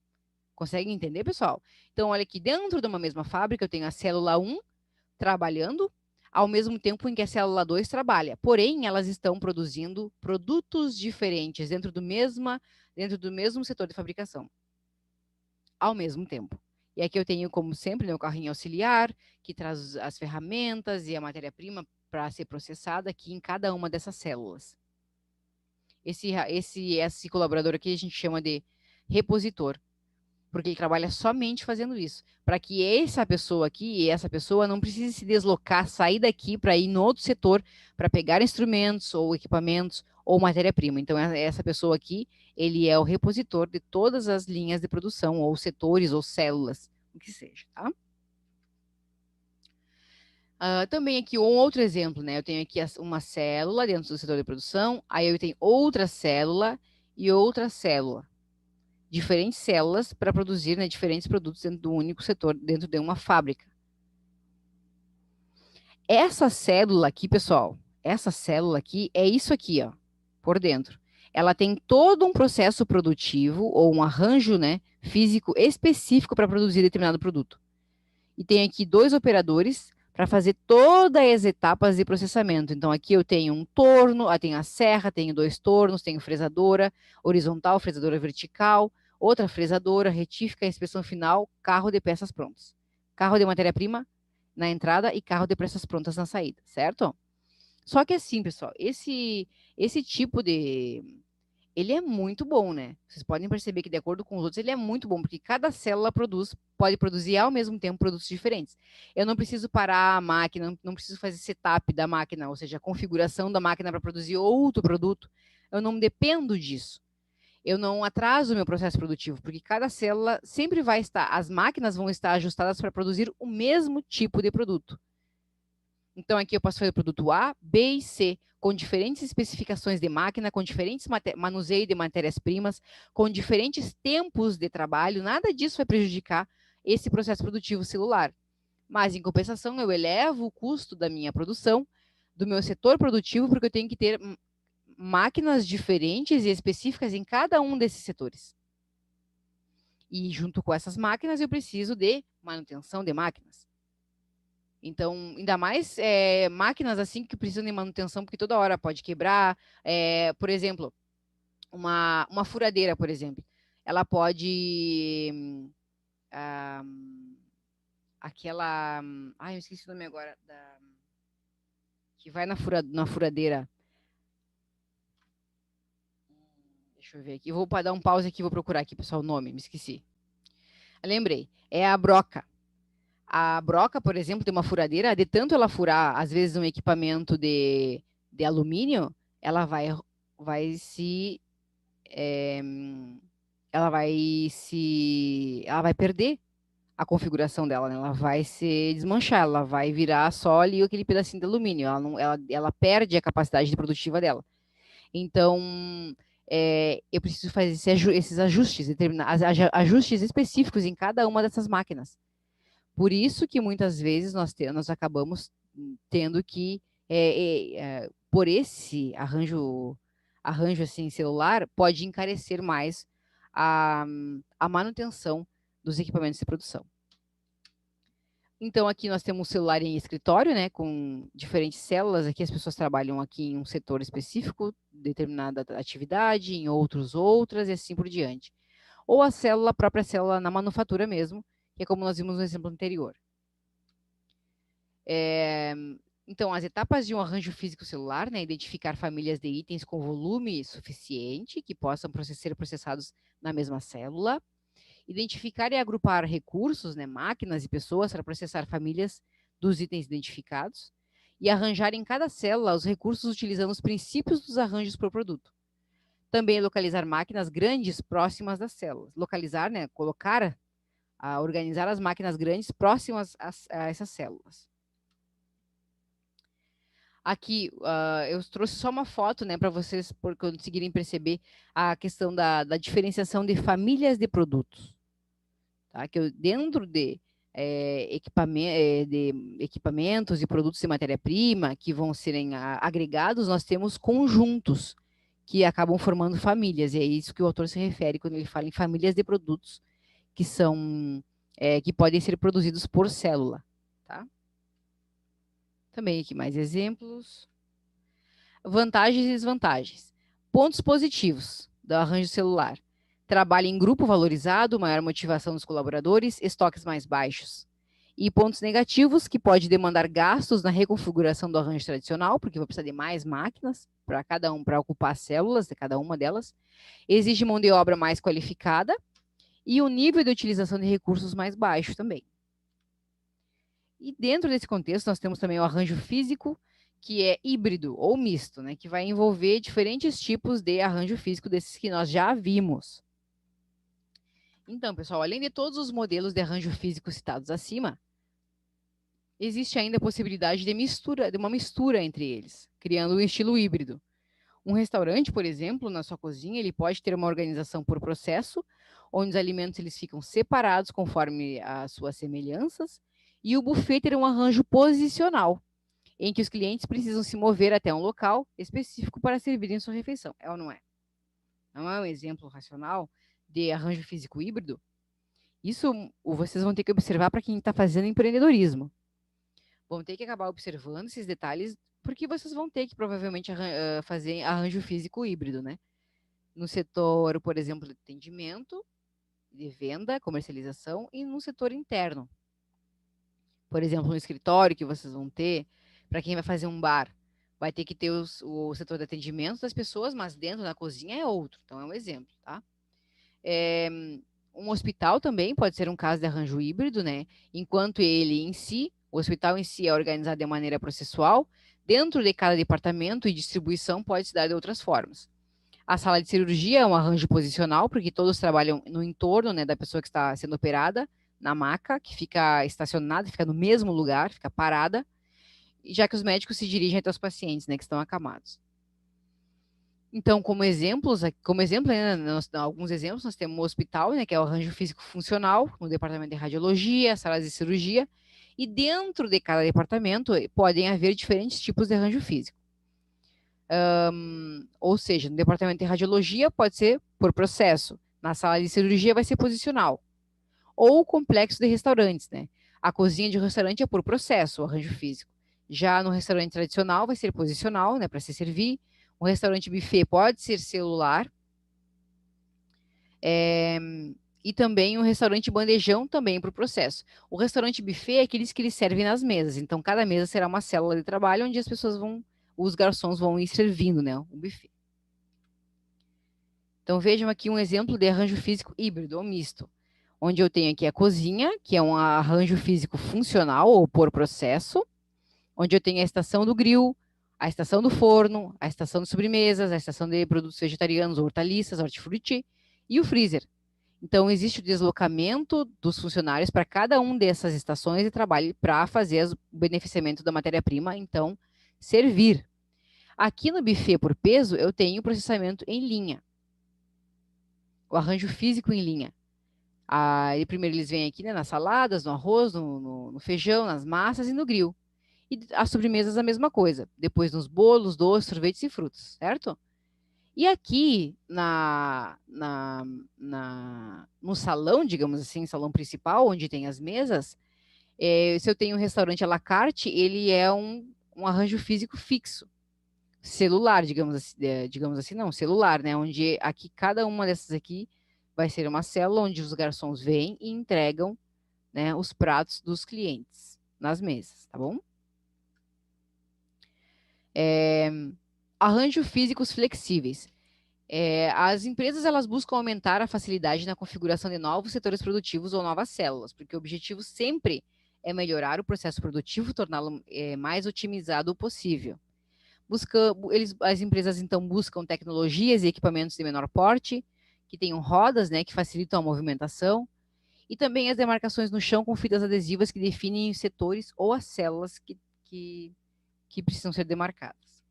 Conseguem entender, pessoal? Então, olha aqui, dentro de uma mesma fábrica, eu tenho a célula 1 trabalhando, ao mesmo tempo em que a célula 2 trabalha. Porém, elas estão produzindo produtos diferentes dentro do mesmo setor de fabricação, ao mesmo tempo. E aqui eu tenho, como sempre, o carrinho auxiliar, que traz as ferramentas e a matéria-prima para ser processada aqui em cada uma dessas células. Esse colaborador aqui a gente chama de repositor, porque ele trabalha somente fazendo isso, para que essa pessoa não precise se deslocar, sair daqui para ir no outro setor para pegar instrumentos ou equipamentos ou matéria-prima. Então, essa pessoa aqui, ele é o repositor de todas as linhas de produção, ou setores, ou células, o que seja, tá? Também aqui um outro exemplo, né? Eu tenho aqui uma célula dentro do setor de produção, aí eu tenho outra célula e outra célula. Diferentes células para produzir, né, diferentes produtos dentro do único setor, dentro de uma fábrica, Essa célula aqui, pessoal, essa célula aqui é isso aqui, ó, por dentro. Ela tem todo um processo produtivo ou um arranjo, né, físico específico para produzir determinado produto. E tem aqui dois operadores para fazer todas as etapas de processamento. Então, aqui eu tenho um torno, tenho a serra, tenho dois tornos, tenho fresadora horizontal, fresadora vertical, outra fresadora, retífica, inspeção final, carro de peças prontas. Carro de matéria-prima na entrada e carro de peças prontas na saída, certo? Só que assim, pessoal, esse tipo de ele é muito bom, né? Vocês podem perceber que, de acordo com os outros, ele é muito bom, porque cada célula pode produzir ao mesmo tempo produtos diferentes. Eu não preciso parar a máquina, não preciso fazer setup da máquina, ou seja, a configuração da máquina para produzir outro produto. Eu não dependo disso. Eu não atraso o meu processo produtivo, porque cada célula sempre vai estar, as máquinas vão estar ajustadas para produzir o mesmo tipo de produto. Então, aqui eu posso fazer o produto A, B e C, com diferentes especificações de máquina, com diferentes manuseio de matérias-primas, com diferentes tempos de trabalho. Nada disso vai prejudicar esse processo produtivo celular. Mas, em compensação, eu elevo o custo da minha produção, do meu setor produtivo, porque eu tenho que ter máquinas diferentes e específicas em cada um desses setores. E, junto com essas máquinas, eu preciso de manutenção de máquinas. Então, ainda mais máquinas assim que precisam de manutenção, porque toda hora pode quebrar. Por exemplo, uma furadeira, por exemplo, ela pode. Ah, aquela. Ai, eu esqueci o nome agora. Que vai na furadeira. Deixa eu ver aqui. Vou dar um pause aqui, vou procurar aqui, pessoal, o nome, me esqueci. Lembrei. É a broca. A broca, por exemplo, tem uma furadeira, de tanto ela furar, às vezes, um equipamento de alumínio, ela vai se. É, ela vai perder a configuração dela, né? Ela vai se desmanchar, ela vai virar só ali aquele pedacinho de alumínio, ela perde a capacidade produtiva dela. Então, eu preciso fazer esses ajustes, ajustes específicos em cada uma dessas máquinas. Por isso que muitas vezes nós acabamos tendo que, por esse arranjo assim, celular, pode encarecer mais a manutenção dos equipamentos de produção. Então, aqui nós temos um celular em escritório, né, com diferentes células. Aqui as pessoas trabalham aqui em um setor específico, determinada atividade, em outras, e assim por diante. Ou a própria célula na manufatura mesmo, que é como nós vimos no exemplo anterior. Então, as etapas de um arranjo físico celular, né, identificar famílias de itens com volume suficiente, que possam ser processados na mesma célula, identificar e agrupar recursos, né, máquinas e pessoas para processar famílias dos itens identificados, e arranjar em cada célula os recursos utilizando os princípios dos arranjos por produto. Também localizar máquinas grandes próximas das células. Localizar, né, organizar as máquinas grandes próximas a essas células. Aqui, eu trouxe só uma foto, né, para vocês conseguirem perceber a questão da diferenciação de famílias de produtos. Tá? Que dentro de equipamentos e produtos de matéria-prima que vão serem agregados, nós temos conjuntos que acabam formando famílias, e é isso que o autor se refere quando ele fala em famílias de produtos que que podem ser produzidos por célula. Tá? Também aqui mais exemplos. Vantagens e desvantagens. Pontos positivos do arranjo celular. Trabalho em grupo valorizado, maior motivação dos colaboradores, estoques mais baixos. E pontos negativos, que pode demandar gastos na reconfiguração do arranjo tradicional, porque vai precisar de mais máquinas para ocupar as células de cada uma delas. Exige mão de obra mais qualificada e um nível de utilização de recursos mais baixo também. E dentro desse contexto, nós temos também o arranjo físico, que é híbrido ou misto, né, que vai envolver diferentes tipos de arranjo físico desses que nós já vimos. Então, pessoal, além de todos os modelos de arranjo físico citados acima, existe ainda a possibilidade de uma mistura entre eles, criando um estilo híbrido. Um restaurante, por exemplo, na sua cozinha, ele pode ter uma organização por processo, onde os alimentos eles ficam separados conforme as suas semelhanças, e o buffet ter um arranjo posicional, em que os clientes precisam se mover até um local específico para servirem sua refeição. É ou não é? Não é um exemplo racional de arranjo físico híbrido? Isso vocês vão ter que observar para quem está fazendo empreendedorismo. Vão ter que acabar observando esses detalhes, porque vocês vão ter que provavelmente fazer arranjo físico híbrido, né? No setor, por exemplo, de atendimento, de venda, comercialização e no setor interno. Por exemplo, no escritório que vocês vão ter, para quem vai fazer um bar, vai ter que ter o setor de atendimento das pessoas, mas dentro da cozinha é outro. Então, é um exemplo, tá? Um hospital também pode ser um caso de arranjo híbrido, né? Enquanto ele em si, o hospital em si é organizado de maneira processual, dentro de cada departamento e distribuição pode se dar de outras formas. A sala de cirurgia é um arranjo posicional, porque todos trabalham no entorno, né, da pessoa que está sendo operada, na maca, que fica estacionada, fica no mesmo lugar, fica parada, já que os médicos se dirigem até os pacientes, né, que estão acamados. Então, como exemplo, né, alguns exemplos, nós temos o hospital, né, que é o arranjo físico funcional, no departamento de radiologia, salas de cirurgia, e dentro de cada departamento podem haver diferentes tipos de arranjo físico. Ou seja, no departamento de radiologia pode ser por processo, na sala de cirurgia vai ser posicional, ou o complexo de restaurantes, né? A cozinha de um restaurante é por processo, o arranjo físico. Já no restaurante tradicional vai ser posicional, né, para se servir. Um restaurante buffet pode ser celular. E também um restaurante bandejão também para o processo. O restaurante buffet é aqueles que eles servem nas mesas. Então, cada mesa será uma célula de trabalho onde as pessoas os garçons vão ir servindo, né, o buffet. Então, vejam aqui um exemplo de arranjo físico híbrido ou misto, onde eu tenho aqui a cozinha, que é um arranjo físico funcional ou por processo, onde eu tenho a estação do grill, a estação do forno, a estação de sobremesas, a estação de produtos vegetarianos, hortaliças, hortifruti e o freezer. Então, existe o deslocamento dos funcionários para cada uma dessas estações de trabalho para fazer o beneficiamento da matéria-prima, então, servir. Aqui no buffet por peso, eu tenho o processamento em linha, o arranjo físico em linha. E primeiro eles vêm aqui, né, nas saladas, no arroz, no feijão, nas massas e no grill. E as sobremesas a mesma coisa. Depois nos bolos, doces, sorvetes e frutas, certo? E aqui no salão, digamos assim, salão principal, onde tem as mesas, se eu tenho um restaurante à la carte, ele é um arranjo físico fixo. Celular, digamos assim, não, celular, né? Onde aqui cada uma dessas aqui vai ser uma célula onde os garçons vêm e entregam, né, os pratos dos clientes nas mesas, tá bom? Arranjo físicos flexíveis. As empresas elas buscam aumentar a facilidade na configuração de novos setores produtivos ou novas células, porque o objetivo sempre é melhorar o processo produtivo, torná-lo mais otimizado possível. As empresas então buscam tecnologias e equipamentos de menor porte, que tenham rodas, né, que facilitam a movimentação, e também as demarcações no chão com fitas adesivas que definem os setores ou as células que precisam ser demarcadas.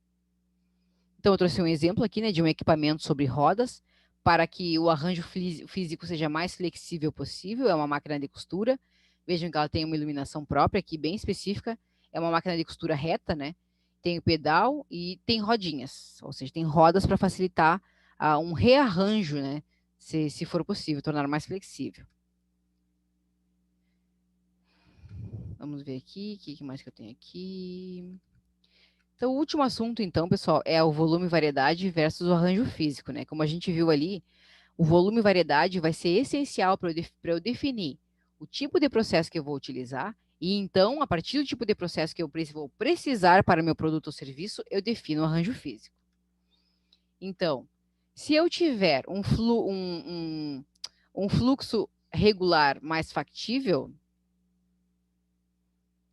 Então, eu trouxe um exemplo aqui, né, de um equipamento sobre rodas, para que o arranjo físico seja mais flexível possível. É uma máquina de costura. Vejam que ela tem uma iluminação própria aqui, bem específica. É uma máquina de costura reta, né? Tem o pedal e tem rodinhas, ou seja, tem rodas para facilitar um rearranjo, né? Se for possível, tornar mais flexível. Vamos ver aqui, o que mais que eu tenho aqui? Então, o último assunto, então, pessoal, é o volume e variedade versus o arranjo físico, né? Como a gente viu ali, o volume e variedade vai ser essencial para eu definir o tipo de processo que eu vou utilizar e, então, a partir do tipo de processo que eu vou precisar para meu produto ou serviço, eu defino o arranjo físico. Então, se eu tiver um fluxo regular mais factível,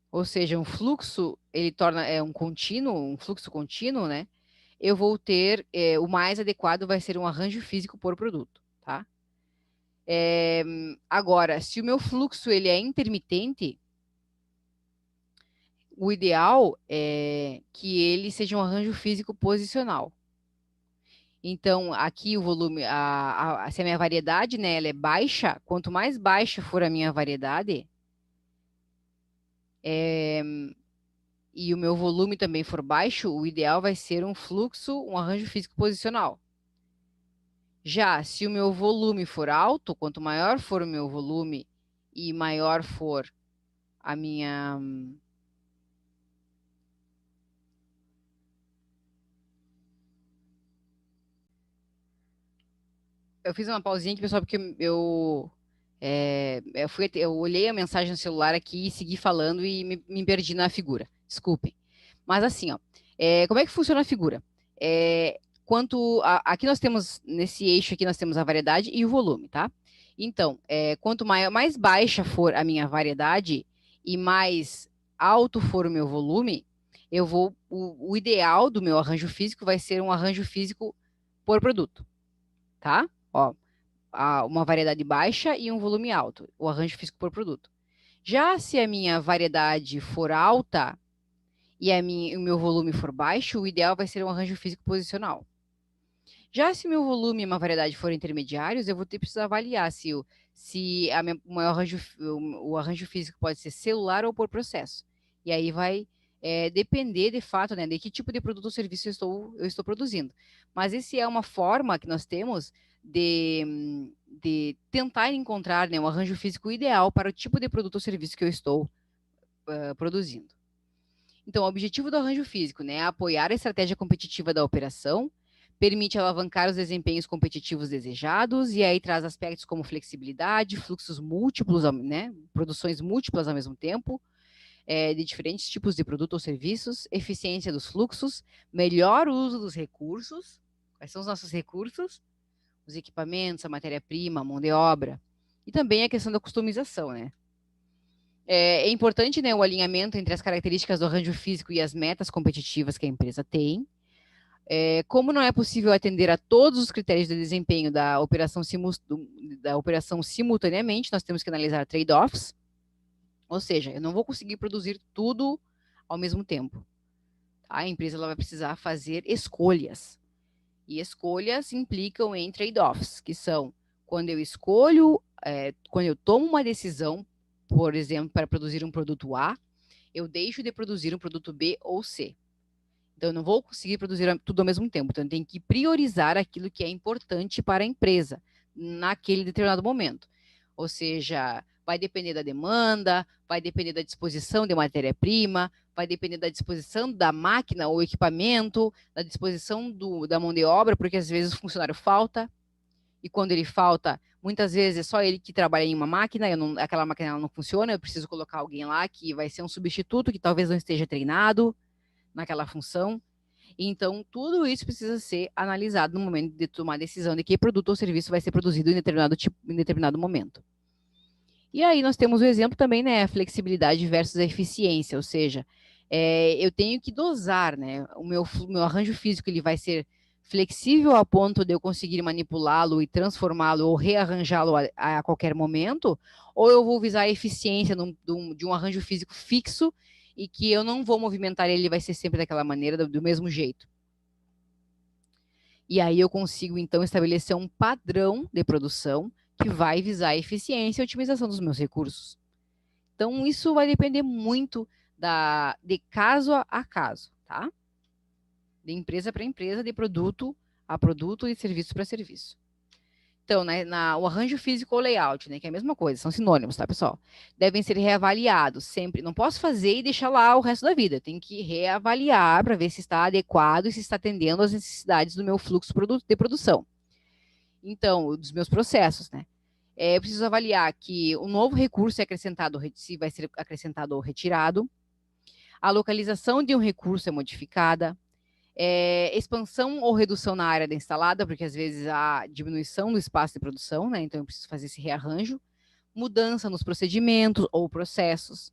ou seja, um fluxo, ele torna um fluxo contínuo, né? Eu vou ter, o mais adequado vai ser um arranjo físico por produto, tá? Agora, se o meu fluxo ele é intermitente, o ideal é que ele seja um arranjo físico posicional. Então, aqui o volume, se a minha variedade, né, ela é baixa, quanto mais baixa for a minha variedade, e o meu volume também for baixo, o ideal vai ser um fluxo, um arranjo físico posicional. Já se o meu volume for alto, quanto maior for o meu volume e maior for a minha... Eu fiz uma pausinha aqui, pessoal, porque eu olhei a mensagem no celular aqui e segui falando e me perdi na figura. Desculpem. Mas assim, ó, como é que funciona a figura? Aqui nós temos, nesse eixo aqui, nós temos a variedade e o volume, tá? Então, quanto mais baixa for a minha variedade e mais alto for o meu volume, o ideal do meu arranjo físico vai ser um arranjo físico por produto, tá? Ó, uma variedade baixa e um volume alto, o arranjo físico por produto. Já se a minha variedade for alta e o meu volume for baixo, o ideal vai ser um arranjo físico posicional. Já se o meu volume e uma variedade forem intermediários, eu vou precisar avaliar se o arranjo físico pode ser celular ou por processo. E aí vai depender, de fato, né, de que tipo de produto ou serviço eu estou produzindo. Mas essa é uma forma que nós temos de tentar encontrar, né, um arranjo físico ideal para o tipo de produto ou serviço que eu estou produzindo. Então, o objetivo do arranjo físico, né, é apoiar a estratégia competitiva da operação, permite alavancar os desempenhos competitivos desejados, e aí traz aspectos como flexibilidade, fluxos múltiplos, né, produções múltiplas ao mesmo tempo, de diferentes tipos de produto ou serviços, eficiência dos fluxos, melhor uso dos recursos. Quais são os nossos recursos? Os equipamentos, a matéria-prima, a mão de obra. E também a questão da customização, né? É importante, né, o alinhamento entre as características do arranjo físico e as metas competitivas que a empresa tem. Como não é possível atender a todos os critérios de desempenho da operação simultaneamente, nós temos que analisar trade-offs, ou seja, eu não vou conseguir produzir tudo ao mesmo tempo. Tá? A empresa ela vai precisar fazer escolhas. E escolhas implicam em trade-offs, que são quando eu tomo uma decisão, por exemplo, para produzir um produto A, eu deixo de produzir um produto B ou C. Então, eu não vou conseguir produzir tudo ao mesmo tempo. Então, eu tenho que priorizar aquilo que é importante para a empresa naquele determinado momento. Ou seja, vai depender da demanda, vai depender da disposição de matéria-prima, vai depender da disposição da máquina ou equipamento, da disposição da mão de obra, porque às vezes o funcionário falta, e quando ele falta, muitas vezes é só ele que trabalha em uma máquina, aquela máquina não funciona, eu preciso colocar alguém lá que vai ser um substituto, que talvez não esteja treinado naquela função. Então, tudo isso precisa ser analisado no momento de tomar a decisão de que produto ou serviço vai ser produzido em determinado momento. E aí nós temos o exemplo também, né, a flexibilidade versus a eficiência, ou seja, eu tenho que dosar, né, o meu arranjo físico ele vai ser flexível a ponto de eu conseguir manipulá-lo e transformá-lo ou rearranjá-lo a qualquer momento, ou eu vou visar a eficiência de um arranjo físico fixo e que eu não vou movimentar ele vai ser sempre daquela maneira, do mesmo jeito. E aí eu consigo, então, estabelecer um padrão de produção que vai visar a eficiência e a otimização dos meus recursos. Então, isso vai depender muito de caso a caso, tá? De empresa para empresa, de produto a produto e serviço para serviço. Então, né, o arranjo físico ou layout, né, que é a mesma coisa, são sinônimos, tá, pessoal? Devem ser reavaliados sempre. Não posso fazer e deixar lá o resto da vida. Tem que reavaliar para ver se está adequado e se está atendendo às necessidades do meu fluxo de produção. Então, dos meus processos, né? Eu preciso avaliar que o novo recurso é acrescentado, se vai ser acrescentado ou retirado. A localização de um recurso é modificada. Expansão ou redução na área da instalada, porque às vezes há diminuição do espaço de produção, né? Então eu preciso fazer esse rearranjo. Mudança nos procedimentos ou processos.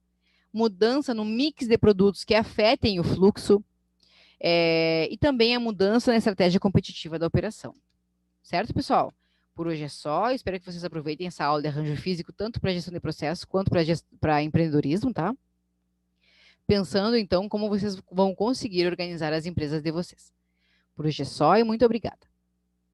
Mudança no mix de produtos que afetem o fluxo. E também a mudança na estratégia competitiva da operação. Certo, pessoal? Por hoje é só. Espero que vocês aproveitem essa aula de arranjo físico, tanto para gestão de processos quanto para empreendedorismo, tá? Pensando, então, como vocês vão conseguir organizar as empresas de vocês. Por hoje é só e muito obrigada.